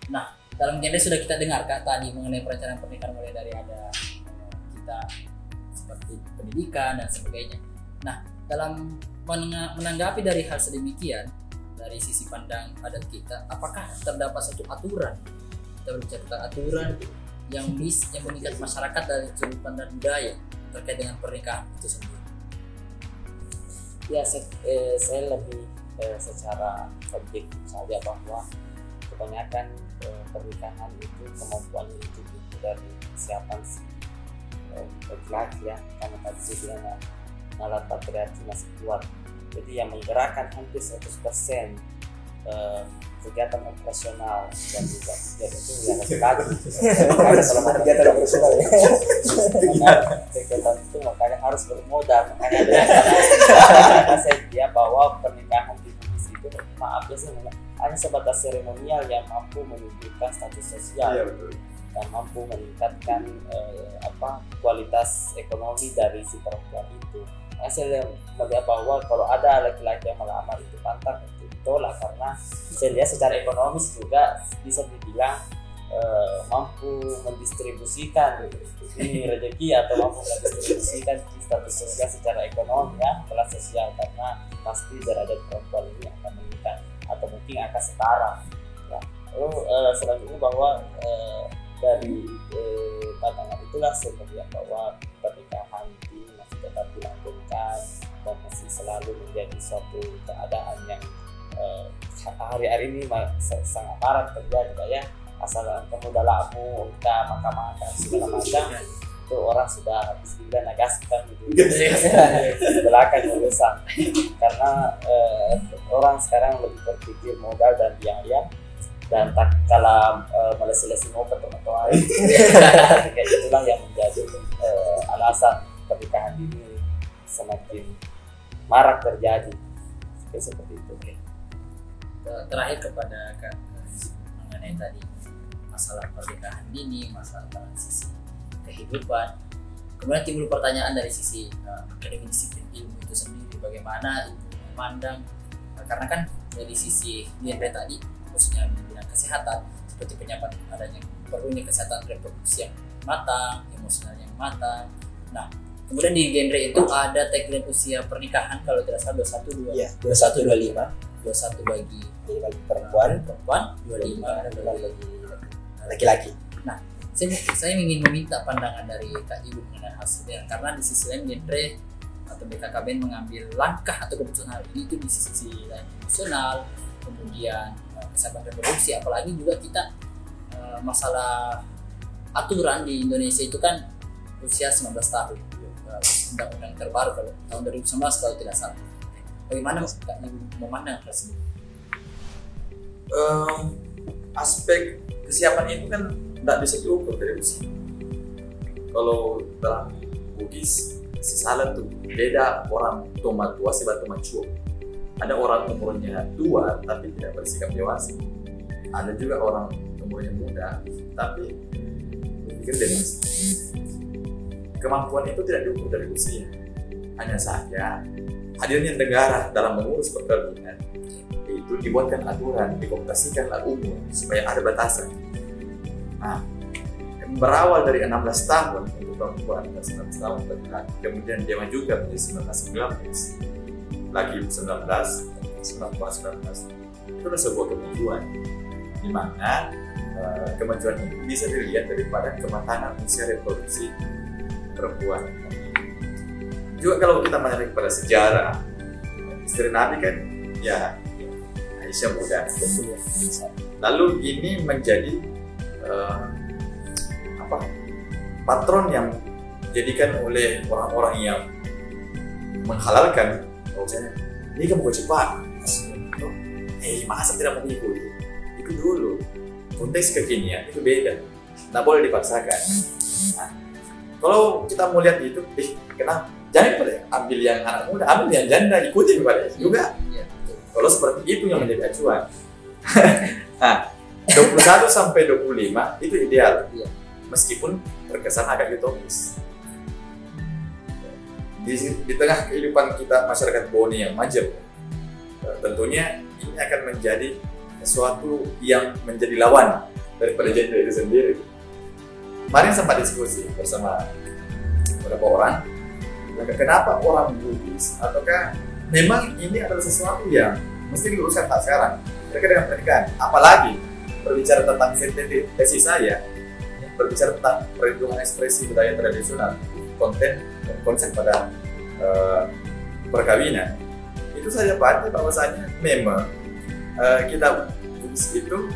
Nah, dalam genre sudah kita dengar Kak tadi mengenai perencanaan pernikahan, mulai dari ada kita seperti pendidikan dan sebagainya. Nah, dalam menanggapi dari hal sedemikian, dari sisi pandang adat kita, apakah terdapat suatu aturan, kita berbicara tentang aturan yang mengikat masyarakat dari sudut pandang budaya terkait dengan pernikahan itu sendiri? Ya, saya lebih secara objektif saja bahwa kebanyakan pernikahan itu kemampuannya itu dari kesiapan laki-laki ya, karena tadi saya bilang alat patriarki masih kuat. Jadi yang menggerakkan hampir 100% kegiatan operasional dan juga itu ya laki-laki. Karena kalau kegiatan operasional ya, kegiatan itu makanya harus bermodal. Makanya ada saya bahwa pernikahan di Indonesia itu hanya sebatas seremonial yang mampu menunjukkan status sosial. Iya, betul. Dan mampu meningkatkan kualitas ekonomi dari si perempuan itu. Saya melihat bahwa kalau ada laki-laki yang melamar itu pantang untuk ditolak, karena saya lihat secara ekonomis juga bisa dibilang mampu mendistribusikan ini rezeki atau mampu mendistribusikan status sosial secara ekonomi ya, kelas sosial, karena pasti derajat perempuan ini akan meningkat atau mungkin akan setara ya. Lalu selanjutnya bahwa dari pandangan itulah saya melihat bahwa pernikahan ini masih tetap dilanjutkan dan masih selalu menjadi suatu keadaan yang hari-hari ini sangat marak terjadi ya. Asal kamu udah laku, kita makan segala macam, itu orang sudah bismillah nagaskan gitu. Belakang urusan, karena orang sekarang lebih berpikir modal dan biaya, dan tak kalah melesi-lesi mau ke teman-teman. Kayak itulah yang menjadi alasan pernikahan ini semakin marak terjadi. Seperti itu. Terakhir kepada Kak mengenai tadi masalah pernikahan dini, masalah transisi kehidupan. Kemudian timbul pertanyaan dari sisi akademik disiplin ilmu itu sendiri, bagaimana itu memandang, karena kan dari sisi genre tadi khususnya di bidang kesehatan seperti penyampaian adanya perlunya kesehatan reproduksi yang matang, emosional yang matang. Nah, kemudian di genre itu ada tagline usia pernikahan kalau tidak salah 21 Iya, 21 25 bagi perempuan, 25 bagi laki-laki. Nah, saya ingin meminta pandangan dari Kak Ibu mengenai hasilnya, karena di sisi lain genre atau BKKBN mengambil langkah atau keputusan hal ini itu di sisi lain emosional, kemudian kesehatan reproduksi, apalagi juga kita masalah aturan di Indonesia itu kan usia 19 tahun, undang-undang terbaru kalau tahun 2019 kalau tidak salah. Bagaimana Kak Ibu memandang tersebut? Aspek kesiapan itu kan tidak bisa diukur dari usia. Kalau dalam Bugis salah tuh beda orang tua sebab tua. Ada orang umurnya tua tapi tidak bersikap dewasa. Ada juga orang umurnya muda tapi berpikir dewasa. Kemampuan itu tidak diukur dari usia. Hanya saja hadirnya negara dalam mengurus perkawinan itu dibuatkan aturan, dikomputasikanlah umur supaya ada batasan. Nah, berawal dari 16 tahun untuk perempuan dan 19 tahun untuk laki, kemudian dia majukan menjadi 19 lagi 19 itu adalah sebuah kemajuan, di mana kemajuan ini bisa dilihat daripada kematangan usia reproduksi perempuan. Juga kalau kita menarik pada sejarah, istri Nabi kan ya Aisyah muda. Lalu ini menjadi patron yang dijadikan oleh orang-orang yang menghalalkan bahwasanya ini kamu cepat. Masa tidak mau mengikuti? Ikut dulu. Konteks kekinian itu beda. Tidak boleh dipaksakan. Nah, kalau kita mau lihat itu, kenapa? Jangan pada ambil yang anak muda, ambil yang janda, ikuti kepada juga. Kalau seperti itu yang menjadi acuan. Nah, 21 sampai 25 itu ideal. Meskipun terkesan agak utopis. Di tengah kehidupan kita masyarakat Boni yang maju, tentunya ini akan menjadi sesuatu yang menjadi lawan daripada genre itu sendiri. Kemarin sempat diskusi bersama beberapa orang, kenapa orang Bugis, ataukah memang ini adalah sesuatu yang mesti diluruskan tak sekarang mereka dengan pernikahan, apalagi berbicara tentang tesis saya, berbicara tentang perlindungan ekspresi budaya tradisional, konsep pada perkawinan. Itu saja Pak, bahwasanya memang kita Bugis itu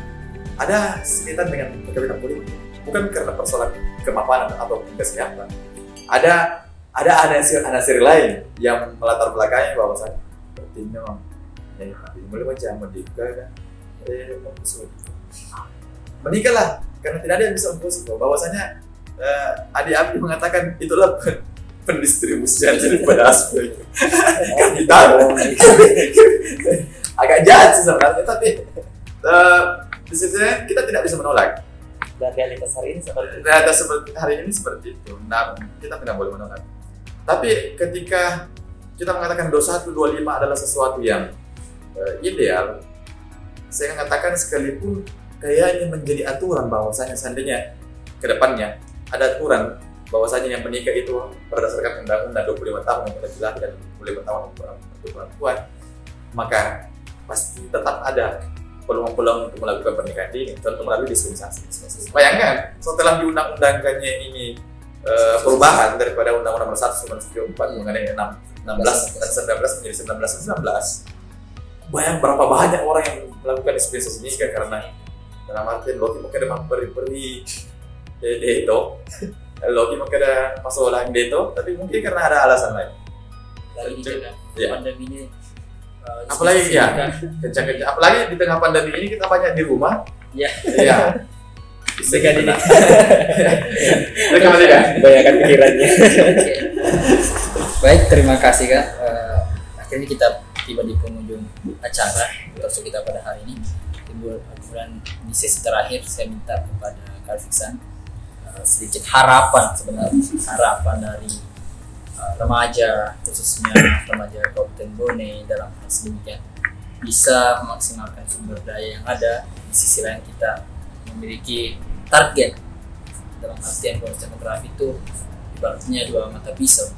ada sekaitan dengan perkawinan politik, bukan karena persoalan kemapanan atau kesehatan. Ada anasir lain yang melatar belakangnya bahwasanya seperti memang mulai macam menikah menikahlah karena tidak ada yang bisa memposisi bahwasanya adik Abdi mengatakan itulah pendistribusian daripada aspek kapital. Agak jahat sih sebenarnya, tapi di sisi kita tidak bisa menolak. Dan realitas hari ini seperti itu. Nah, kita tidak boleh menolak. Tapi ketika kita mengatakan 21, 25 adalah sesuatu yang ideal, saya mengatakan sekalipun kayaknya menjadi aturan bahwasanya seandainya ke depannya ada aturan bahwasanya yang menikah itu berdasarkan undang-undang 25 tahun untuk laki-laki dan 25 tahun untuk perempuan, maka pasti tetap ada peluang-peluang untuk melakukan pernikahan dini, tentu melalui dispensasi. Bayangkan setelah diundang-undangkannya ini perubahan daripada Undang-Undang Nomor 1 1994 mengenai 16 dan 19 menjadi 19. Bayang berapa banyak orang yang melakukan dispensasi nikah karena dalam artian Loki mungkin ada beri itu Loki mungkin ada masalah itu, tapi mungkin karena ada alasan lain. Lagi di tengah pandemi ini, apalagi ya kencang-kencang, apalagi di tengah pandemi ini kita banyak di rumah. Ya. Iya. Bisa jadi. Kembali kan? Bayangkan pikirannya. Baik, terima kasih Kak. Akhirnya kita tiba di penghujung acara talkshow kita pada hari ini. Kemudian di sesi terakhir saya minta kepada Kak Fiksan sedikit harapan dari remaja, khususnya remaja Kabupaten Bone dalam hal sedemikian bisa memaksimalkan sumber daya yang ada. Di sisi lain kita memiliki target, dalam artian bonus demografi itu ibaratnya dua mata pisau.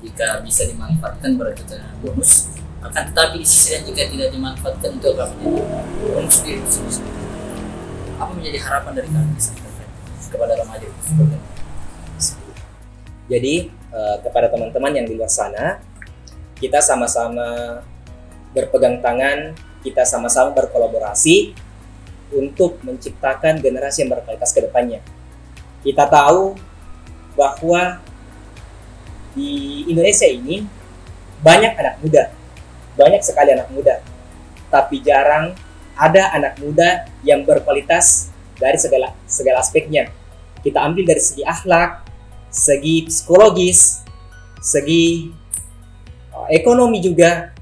Jika bisa dimanfaatkan berarti dengan bonus, akan tetapi di sisi lain jika tidak dimanfaatkan itu akan menjadi bonus diri sendiri. Apa menjadi harapan dari kalian kepada remaja? Jadi kepada teman-teman yang di luar sana, kita sama-sama berpegang tangan, kita sama-sama berkolaborasi untuk menciptakan generasi yang berkualitas ke depannya. Kita tahu bahwa di Indonesia ini banyak anak muda, banyak sekali anak muda, tapi jarang ada anak muda yang berkualitas dari segala aspeknya. Kita ambil dari segi akhlak, segi psikologis, segi ekonomi juga.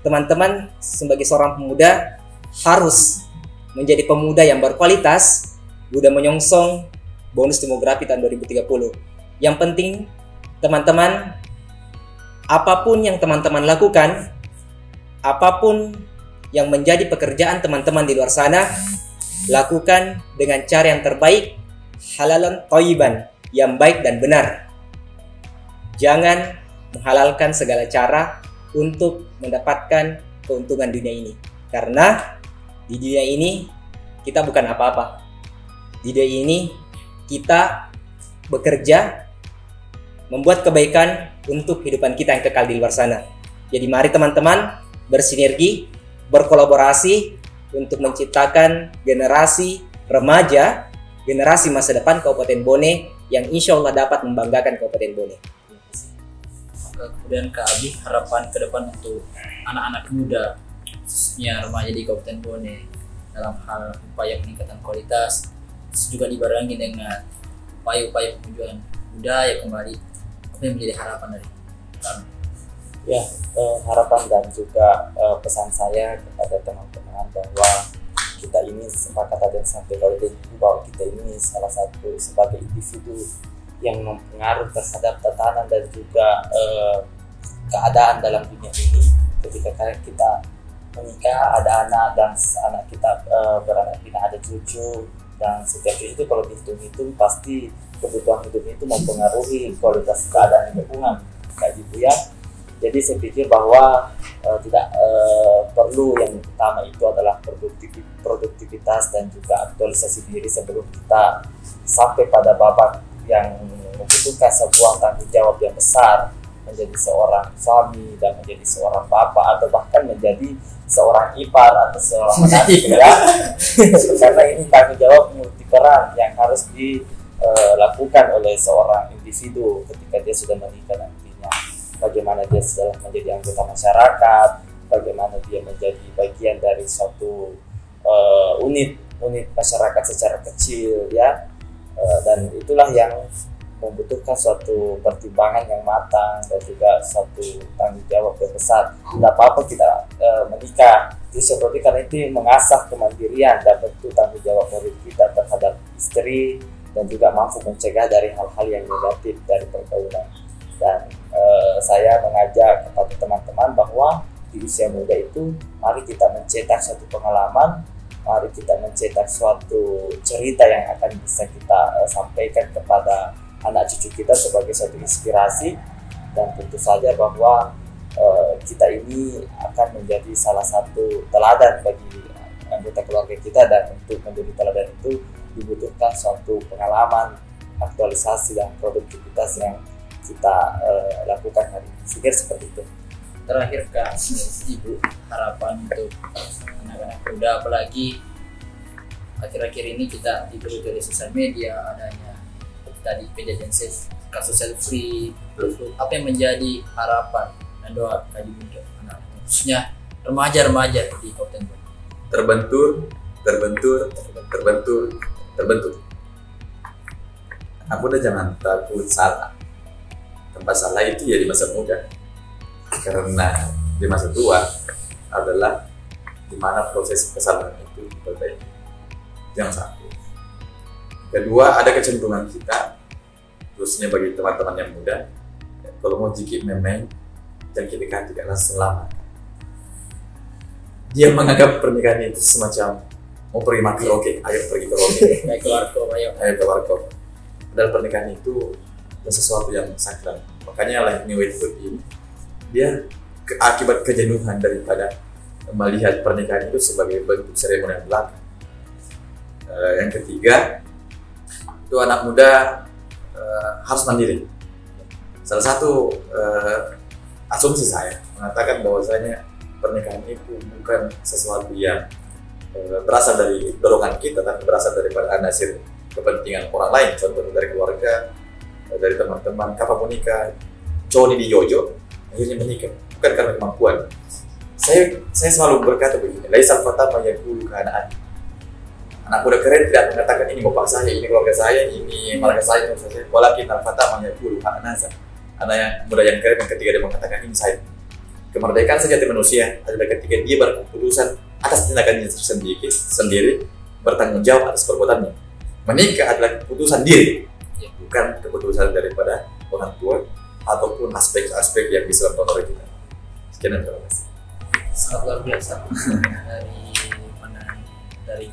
Teman-teman sebagai seorang pemuda harus menjadi pemuda yang berkualitas, udah menyongsong bonus demografi tahun 2030. Yang penting teman-teman, apapun yang teman-teman lakukan, apapun yang menjadi pekerjaan teman-teman di luar sana, lakukan dengan cara yang terbaik, halalan thayyiban, yang baik dan benar. Jangan menghalalkan segala cara untuk mendapatkan keuntungan dunia ini, karena di dunia ini kita bukan apa-apa. Di dunia ini kita bekerja membuat kebaikan untuk kehidupan kita yang kekal di luar sana. Jadi mari teman-teman bersinergi, berkolaborasi untuk menciptakan generasi remaja, generasi masa depan Kabupaten Bone yang insya Allah dapat membanggakan Kabupaten Bone. Kemudian Kak Abi, harapan ke depan untuk anak-anak muda, khususnya remaja di Kabupaten Bone dalam hal upaya peningkatan kualitas, juga dibarengi dengan upaya-upaya pemajuan budaya kembali. Apa yang menjadi harapan dari kami? Ya, harapan dan juga pesan saya kepada teman-teman bahwa kita ini sepakat dan sampai pada titik bahwa kita ini salah satu sebagai individu yang mempengaruhi terhadap tatanan dan juga keadaan dalam dunia ini. Ketika kita menikah, ada anak dan anak kita beranak pinak, ada cucu, dan setiap cucu itu kalau dihitung-hitung pasti kebutuhan hidup itu mempengaruhi kualitas keadaan lingkungan, kayak gitu ya. Jadi saya pikir bahwa tidak perlu, yang utama itu adalah produktivitas dan juga aktualisasi diri sebelum kita sampai pada babak yang membutuhkan sebuah tanggung jawab yang besar, menjadi seorang suami dan menjadi seorang bapak atau bahkan menjadi seorang ipar atau seorang menantu ya. Karena ini tanggung jawab multiperan yang harus dilakukan oleh seorang individu ketika dia sudah menikah nantinya. Bagaimana dia sudah menjadi anggota masyarakat, bagaimana dia menjadi bagian dari suatu unit masyarakat secara kecil ya. Dan itulah yang membutuhkan suatu pertimbangan yang matang dan juga suatu tanggung jawab yang besar. Tidak apa-apa kita menikah, seperti karena itu mengasah kemandirian dan bentuk tanggung jawab kita terhadap istri dan juga mampu mencegah dari hal-hal yang negatif dari pergaulan. Dan saya mengajak kepada teman-teman bahwa di usia muda itu mari kita mencetak suatu pengalaman mari kita mencetak suatu cerita yang akan bisa kita sampaikan kepada anak cucu kita sebagai suatu inspirasi, dan tentu saja bahwa kita ini akan menjadi salah satu teladan bagi anggota keluarga kita, dan untuk menjadi teladan itu dibutuhkan suatu pengalaman, aktualisasi dan produktivitas yang kita lakukan hari ini. Sikir seperti itu. Terakhir Kak Ibu, harapan untuk anak-anak muda, apalagi akhir-akhir ini kita diberi dari sosial media, adanya tadi kejadian kasus selfie, apa yang menjadi harapan dan doa Kak Ibu untuk anak-anak, khususnya remaja-remaja di Kabupaten Bogor? Terbentur. Anak muda jangan takut salah. Tempat salah itu ya di masa muda, karena di masa tua adalah di mana proses kesalahan itu diperbaiki. Yang satu. Kedua, ada kecenderungan kita, khususnya bagi teman-teman yang muda, kalau mau jikit memang yang kita dekati karena selama dia menganggap pernikahan itu semacam mau pergi makan karaoke, ayo pergi karaoke, Kayak ayo ke warkop. Padahal pernikahan itu sesuatu yang sakral. Makanya Life New Width ini dia akibat kejenuhan daripada melihat pernikahan itu sebagai bentuk seremonial belaka. Yang ketiga, itu anak muda harus mandiri. Salah satu asumsi saya mengatakan bahwasanya pernikahan itu bukan sesuatu yang berasal dari dorongan kita, tapi berasal daripada anasir kepentingan orang lain, contohnya dari keluarga, dari teman-teman. Kapan mau nikah, Coni di Jojo akhirnya menikah bukan karena kemampuan. Saya selalu berkata begini, laisal fata mayaqulu kana anak muda keren tidak mengatakan ini bapak saya, ini keluarga saya, ini marga saya, walakin al fata mayaqulu anasa. Anak yang muda yang keren yang ketika dia mengatakan ini saya. Kemerdekaan sejati manusia adalah ketika dia berkeputusan atas tindakannya sendiri, bertanggung jawab atas perbuatannya. Menikah adalah keputusan diri, bukan keputusan daripada orang tua ataupun aspek-aspek yang bisa mempengaruhi kita. Sekian dan terima kasih. Sangat luar biasa dari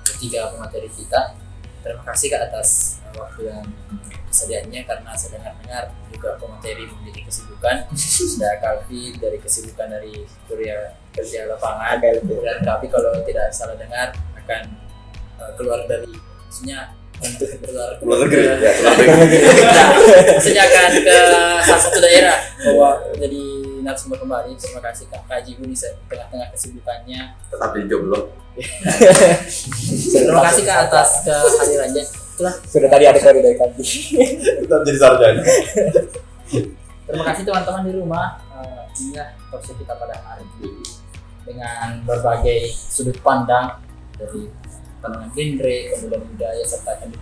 ketiga pemateri kita. Terima kasih Kak atas waktu yang kesediaannya, karena saya dengar juga pemateri memiliki kesibukan. Ada Kalvi dari kesibukan dari kerja lapangan, dan Kalvi kalau tidak salah dengar akan keluar dari, maksudnya untuk keluar negeri. maksudnya akan ke salah satu daerah bahwa jadi narasumber kembali. Terima kasih Kak Haji Bu di tengah-tengah kesibukannya. Tetapi jomblo. Terima kasih Kak atas kehadirannya. Itulah Sudah tadi ada kode dari kami. Tetap jadi sarjana. terima kasih teman-teman di rumah. Inilah talkshow kita pada hari ini dengan berbagai sudut pandang dari pandangan genre, kemudian budaya serta dari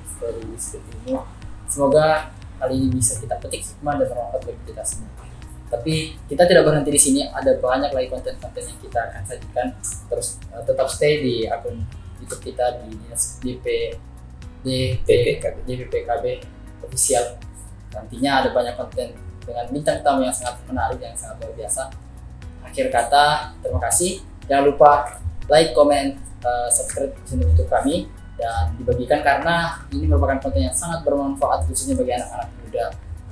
seperti ini. Semoga kali ini bisa kita petik hikmah dan bermanfaat bagi kita semua. Tapi kita tidak berhenti di sini, ada banyak lagi konten-konten yang kita akan sajikan. Terus tetap stay di akun YouTube kita di DPPKB official. Nantinya ada banyak konten dengan bintang tamu yang sangat menarik, yang sangat luar biasa. Akhir kata, terima kasih. Jangan lupa like, comment, subscribe channel YouTube kami, dan dibagikan karena ini merupakan konten yang sangat bermanfaat khususnya bagi anak-anak muda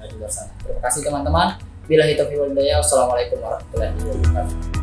di luar sana. Terima kasih teman-teman. Billahi taufiq wal hidayah. Wassalamualaikum warahmatullahi wabarakatuh.